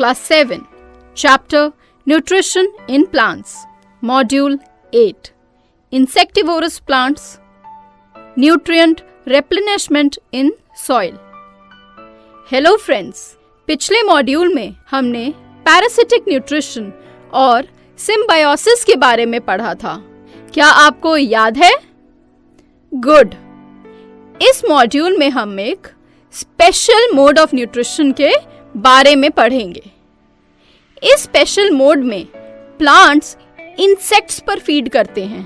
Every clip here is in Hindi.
Class 7, Chapter Nutrition in Plants, Module 8, Insectivorous Plants, Nutrient Replenishment in Soil. Hello friends, पिछले मॉड्यूल में हमने पैरासिटिक न्यूट्रिशन और सिम्बायोसिस के बारे में पढ़ा था. क्या आपको याद है? गुड. इस मॉड्यूल में हम एक स्पेशल मोड ऑफ न्यूट्रिशन के बारे में पढ़ेंगे. इस स्पेशल मोड में प्लांट्स इंसेक्ट्स पर फीड करते हैं.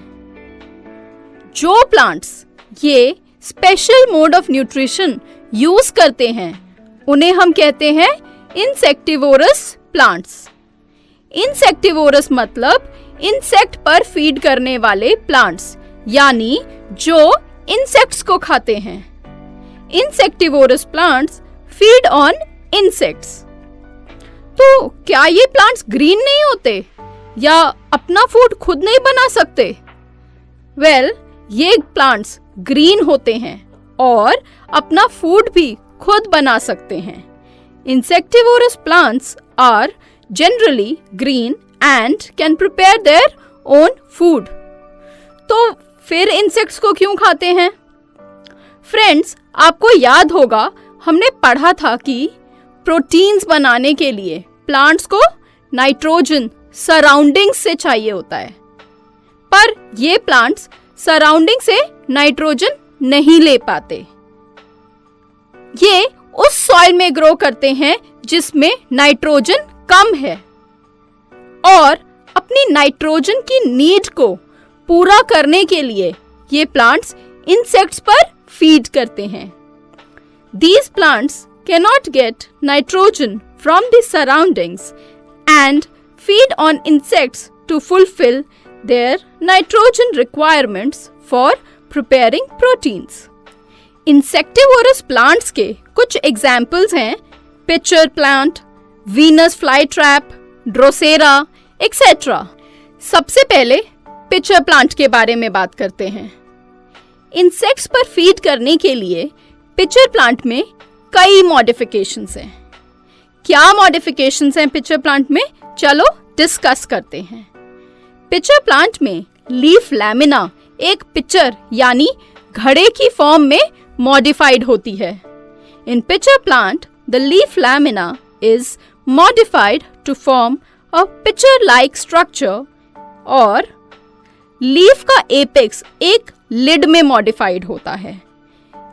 जो प्लांट्स ये special mode of nutrition use करते हैं उन्हें हम कहते हैं इंसेक्टिवोरस प्लांट्स. इंसेक्टिवोरस मतलब इंसेक्ट पर फीड करने वाले प्लांट्स, यानी जो इंसेक्ट्स को खाते हैं. Insectivorous plants feed on insects. तो क्या ये प्लांट्स ग्रीन नहीं होते या अपना फूड खुद नहीं बना सकते? वेल, ये प्लांट्स ग्रीन होते हैं और अपना फूड भी खुद बना सकते हैं. Insectivorous plants are generally green and can prepare their own food. तो फिर इंसेक्ट्स को क्यों खाते हैं? फ्रेंड्स, आपको याद होगा हमने पढ़ा था कि प्रोटीन्स बनाने के लिए प्लांट्स को नाइट्रोजन सराउंडिंग से चाहिए होता है, पर ये प्लांट्स सराउंडिंग से नाइट्रोजन नहीं ले पाते. ये उस सॉइल में ग्रो करते हैं जिसमें नाइट्रोजन कम है और अपनी नाइट्रोजन की नीड को पूरा करने के लिए ये प्लांट्स इंसेक्ट्स पर फीड करते हैं. These plants cannot get nitrogen from the surroundings and feed on insects to fulfill their nitrogen requirements for preparing proteins. Insectivorous plants के कुछ examples हैं pitcher plant, Venus flytrap, Drosera, etc. सबसे पहले pitcher plant के बारे में बात करते हैं. इंसेक्ट्स पर फीड करने के लिए पिचर प्लांट में कई मॉडिफिकेशंस हैं. क्या मॉडिफिकेशंस हैं पिचर प्लांट में? चलो डिस्कस करते हैं. पिचर प्लांट में लीफ लैमिना एक पिचर यानी घड़े की फॉर्म में मॉडिफाइड होती है. In pitcher plant the leaf lamina is modified to form a pitcher like structure और लीफ का एपेक्स एक लिड में मॉडिफाइड होता है.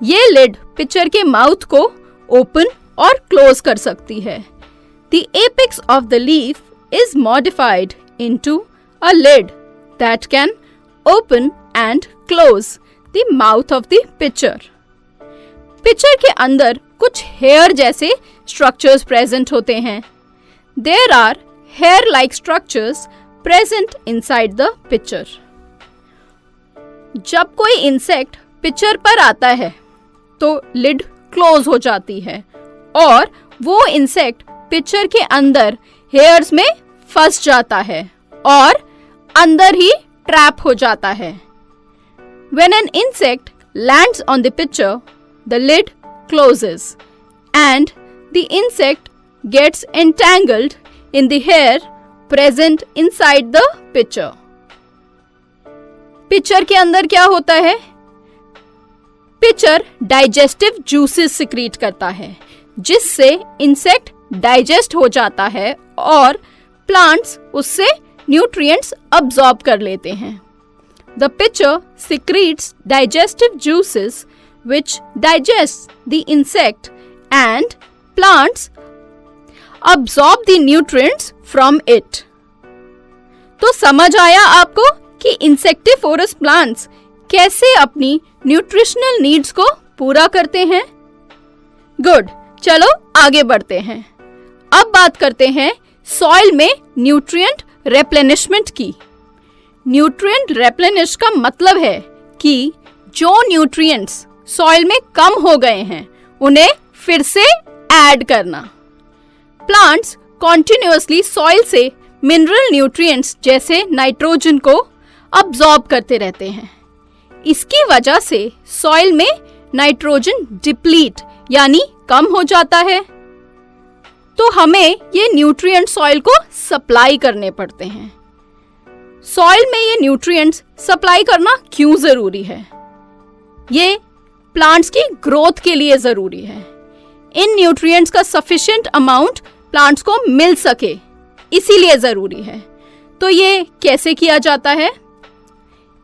ये लिड पिचर के माउथ को ओपन और क्लोज कर सकती है. The apex of the leaf is modified into a lid that can open and close the mouth of the pitcher. Pitcher के अंदर कुछ हेयर जैसे स्ट्रक्चर्स प्रेजेंट होते हैं. There are hair like structures present inside the pitcher. जब कोई इंसेक्ट पिचर पर आता है तो लिड क्लोज हो जाती है और वो इंसेक्ट पिचर के अंदर हेयर्स में फंस जाता है और अंदर ही ट्रैप हो जाता है. When an insect lands on the pitcher, the lid closes and the insect gets entangled in the hair present inside the pitcher. Pitcher के अंदर क्या होता है? पिचर डाइजेस्टिव जूसेस सिक्रीट करता है जिससे इंसेक्ट डाइजेस्ट हो जाता है और प्लांट्स उससे न्यूट्रिएंट्स अब्सॉर्ब कर लेते हैं. The pitcher secretes digestive juices which digest the insect and plants absorb the nutrients from it. तो समझ आया आपको कि इंसेक्टिवोरस प्लांट्स कैसे अपनी न्यूट्रिशनल नीड्स को पूरा करते हैं? गुड. चलो आगे बढ़ते हैं. अब बात करते हैं सॉइल में न्यूट्रिएंट रेप्लेनिशमेंट की. न्यूट्रिएंट रेप्लेनिश का मतलब है कि जो न्यूट्रिएंट्स सॉइल में कम हो गए हैं उन्हें फिर से ऐड करना. प्लांट्स कॉन्टिन्यूअसली सॉइल से मिनरल न्यूट्रिएंट्स जैसे नाइट्रोजन को अब्सॉर्ब करते रहते हैं. इसकी वजह से सॉइल में नाइट्रोजन डिप्लीट यानी कम हो जाता है. तो हमें ये न्यूट्रिएंट सॉइल को सप्लाई करने पड़ते हैं। सॉइल में ये न्यूट्रिएंट्स सप्लाई करना क्यों जरूरी है? ये प्लांट्स की ग्रोथ के लिए जरूरी है। इन न्यूट्रिएंट्स का सफिशिएंट अमाउंट प्लांट्स को मिल सके, इसीलिए जरूरी है। तो ये कैसे किया जाता है?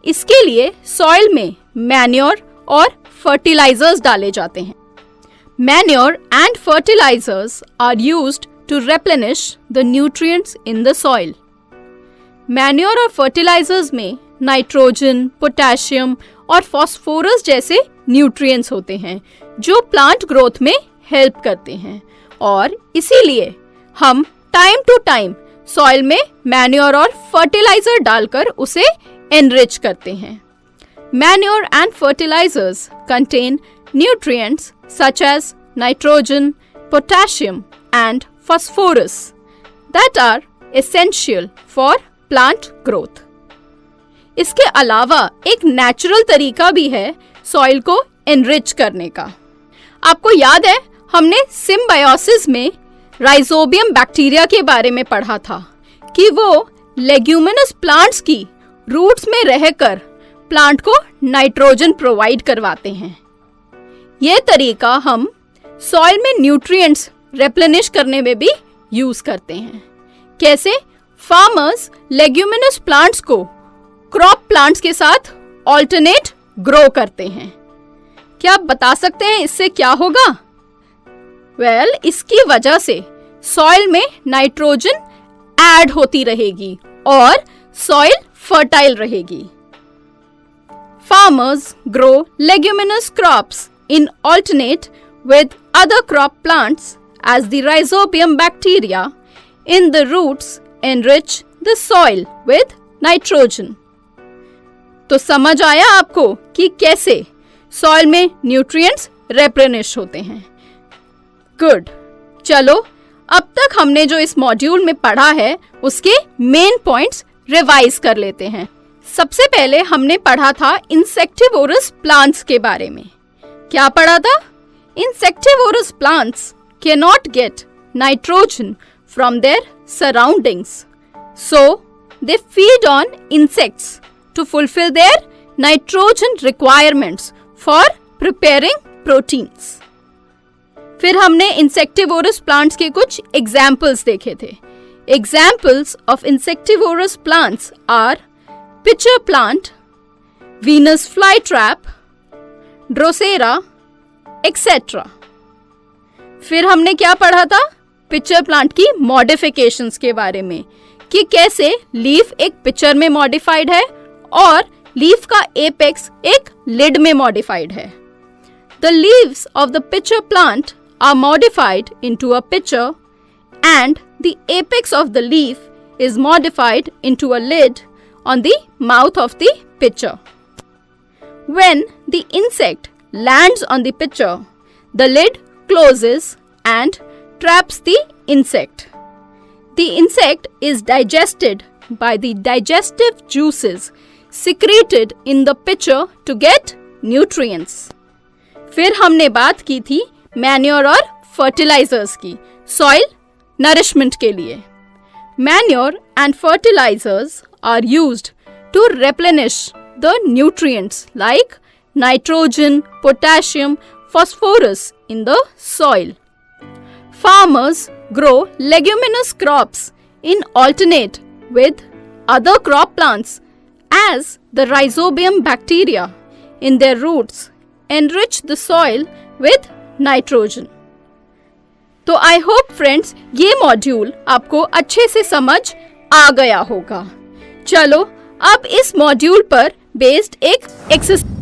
इसके लिए सॉइल में मैन्योर और फर्टिलाइजर्स डाले जाते हैं। Manure and fertilisers are used to replenish the nutrients in the soil. Manure और फर्टिलाइजर्स में नाइट्रोजन, पोटेशियम और फास्फोरस जैसे न्यूट्रिएंट्स होते हैं जो प्लांट ग्रोथ में हेल्प करते हैं, और इसीलिए हम टाइम टू टाइम सॉइल में मैन्योर और फर्टिलाइजर डालकर उसे एनरिच करते हैं। Manure and fertilisers contain nutrients such as nitrogen, potassium and phosphorus that are essential for plant growth. इसके अलावा एक नेचुरल तरीका भी है सॉइल को एनरिच करने का। आपको याद है हमने सिम्बायोसिस में राइजोबियम बैक्टीरिया के बारे में पढ़ा था कि वो लेग्यूमिनस प्लांट्स की रूट्स में रहकर प्लांट को नाइट्रोजन प्रोवाइड करवाते हैं। ये तरीका हम सॉइल में न्यूट्रिएंट्स रेप्लेनिश करने में भी यूज करते हैं। कैसे? फार्मर्स लेग्यूमिनस प्लांट्स को क्रॉप प्लांट्स के साथ ऑल्टरनेट ग्रो करते हैं। क्या आप बता सकते हैं इससे क्या होगा? वेल, इसकी वजह से सॉइल में नाइट्रोजन ऐड होती रहेगी और सॉइल फर्टाइल रहेगी। Farmers grow leguminous crops in alternate with other crop plants as the rhizobium bacteria in the roots enrich the soil with nitrogen. तो समझ आया आपको कि कैसे सॉइल में न्यूट्रिएंट्स रेप्लेनिश होते हैं। गुड, चलो अब तक हमने जो इस मॉड्यूल में पढ़ा है उसके मेन पॉइंट्स रिवाइज कर लेते हैं। सबसे पहले हमने पढ़ा था इंसेक्टिवोरस प्लांट्स के बारे में। क्या पढ़ा था? Insectivorous plants cannot get nitrogen from their surroundings, so they feed on insects to fulfill their nitrogen requirements for preparing proteins. फिर हमने insectivorous plants के कुछ examples देखे थे। Examples of insectivorous plants are pitcher plant, Venus flytrap, Drosera, etcetera. फिर हमने क्या पढ़ा था? पिक्चर प्लांट की मॉडिफिकेशंस के बारे में कि कैसे लीफ एक पिक्चर में मॉडिफाइड है और लीफ का एपेक्स एक लिड में मॉडिफाइड है। The leaves of the pitcher plant are modified into a pitcher and the apex of the leaf is modified into a lid on the mouth of the pitcher. When the insect lands on the pitcher, the lid closes and traps the insect. The insect is digested by the digestive juices secreted in the pitcher to get nutrients. फिर हमने बात की थी मैन्योर और फर्टिलाइजर्स की सॉइल नरिशमेंट के लिए। Manure and fertilisers are used to replenish the nutrients like nitrogen, potassium, phosphorus in the soil. Farmers grow leguminous crops in alternate with other crop plants as the rhizobium bacteria in their roots enrich the soil with nitrogen. तो I hope friends ये मॉड्यूल आपको अच्छे से समझ आ गया होगा। चलो अब इस मॉड्यूल पर बेस्ड एक एक्सरसाइज